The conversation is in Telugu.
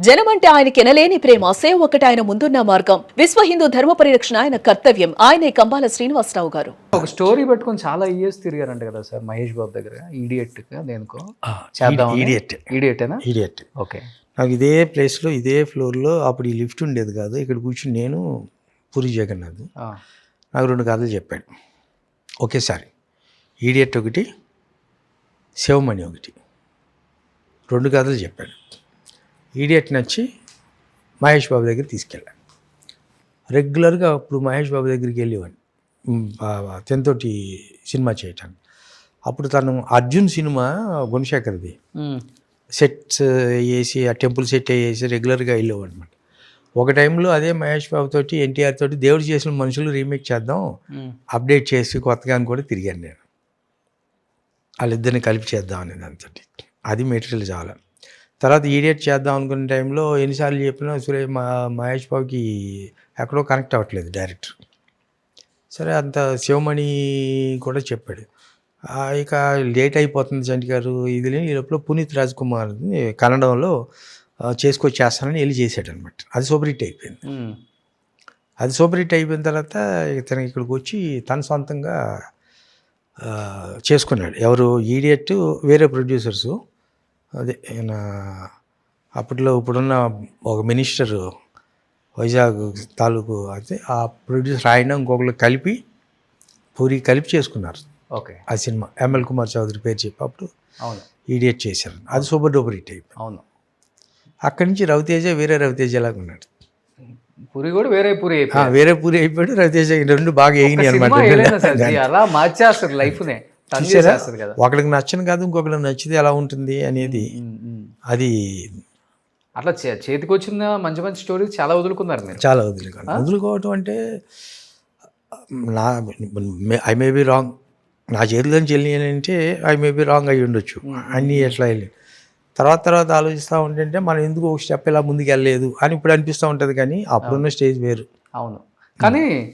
జనమంటే ఆయనకి ఎనలేని ప్రేమ, సేవ ఒకటి ఆయన ముందున్న మార్గం. విశ్వ హిందూ ధర్మ పరిరక్షణ ఆయన కర్తవ్యం. ఆయనే కంబాల శ్రీనివాసరావు గారు. ఒక స్టోరీ పెట్టుకొని చాలా ఇయర్స్ తిరిగారంట కదా సార్ మహేష్ బాబు దగ్గర, ఈడియట్ దేనికో చేద్దాం. ఈడియట్టేనా? ఈడియట్. ఓకే. నాకు ఇదే ప్లేస్లో ఇదే ఫ్లోర్లో అప్పుడు ఈ లిఫ్ట్ ఉండేది కాదు, ఇక్కడ కూర్చుని నేను పూరి జగన్నాథ్ నాకు 2 కథలు చెప్పాడు ఒకేసారి. ఈడియట్ ఒకటి, శివమణి ఒకటి, 2 కథలు చెప్పాడు. ఈడియట్ నచ్చి మహేష్ బాబు దగ్గర తీసుకెళ్ళాను. రెగ్యులర్గా అప్పుడు మహేష్ బాబు దగ్గరికి వెళ్ళేవాడిని తనతోటి సినిమా చేయటానికి. అప్పుడు తను అర్జున్ సినిమా గుణశేఖర్ది సెట్స్ వేసి ఆ టెంపుల్ సెట్ వేసి రెగ్యులర్గా వెళ్ళేవాడు అనమాట. ఒక టైంలో అదే మహేష్ బాబు తోటి ఎన్టీఆర్ తోటి దేవుడు చేసిన మనుషులు రీమేక్ చేద్దాం, అప్డేట్ చేసి కొత్తగా అని కూడా తిరిగాను నేను. వాళ్ళిద్దరిని కలిపి చేద్దాం అనే దాంతో అది మెటీరియల్ చాలా. తర్వాత ఈడియట్ చేద్దాం అనుకునే టైంలో ఎన్నిసార్లు చెప్పినా మహేష్ బాబుకి ఎక్కడో కనెక్ట్ అవ్వట్లేదు డైరెక్టర్. సరే అంత శివమణి కూడా చెప్పాడు. ఇక లేట్ అయిపోతుంది చంటి గారు ఇది లేని ఈ లోపల పునీత్ రాజ్ కుమార్ కన్నడంలో చేసుకొచ్చేస్తానని వెళ్ళి చేశాడు అనమాట. అది సూపర్ హిట్ అయిపోయింది. అది సూపర్ హిట్ అయిపోయిన తర్వాత తనకి ఇక్కడికి వచ్చి తన సొంతంగా చేసుకున్నాడు. ఎవరు ఈడియట్ వేరే ప్రొడ్యూసర్సు, అదే ఆయన అప్పట్లో ఇప్పుడున్న ఒక మినిస్టర్ వైజాగ్ తాలూకు అయితే ఆ ప్రొడ్యూసర్ ఆయన ఇంకొకరు కలిపి పూరి కలిపి చేసుకున్నారు. ఓకే. ఆ సినిమా ఎంఎల్ కుమార్ చౌదరి పేరు చెప్పి అప్పుడు అవును ఈడియట్ చేశారు. అది సూపర్ డూపర్ హిట్ అయిపోయింది. అవును. అక్కడి నుంచి రవితేజ వేరే రవితేజ లాగా ఉన్నాడు. పూరి కూడా వేరే పూరి వేరే పూరి అయిపోయాడు. రవితేజ 2 బాగా ఎగినాయి అనమాట. అలా మార్చేస్తారు లైఫ్నే. ఒకరికి నచ్చని కాదు ఇంకొకరికి నచ్చితే ఎలా ఉంటుంది అనేది. అది అట్లా చేతికి వచ్చిన మంచి మంచి స్టోరీస్ చాలా వదులుకున్నారు మీరు. చాలా వదులుకోవటం అంటే నా ఐ మే బి రాంగ్, నా చేతిలో నుంచి వెళ్ళినాయంటే ఐ మే బి రాంగ్ అయ్యి ఉండొచ్చు. అన్నీ ఎట్లా వెళ్ళి తర్వాత ఆలోచిస్తూ ఉంటుంటే మనం ఎందుకు ఒక స్టెప్ ఇలా ముందుకు వెళ్ళలేదు అని ఇప్పుడు అనిపిస్తూ ఉంటుంది. కానీ అప్పుడున్న స్టేజ్ వేరు. అవును. కానీ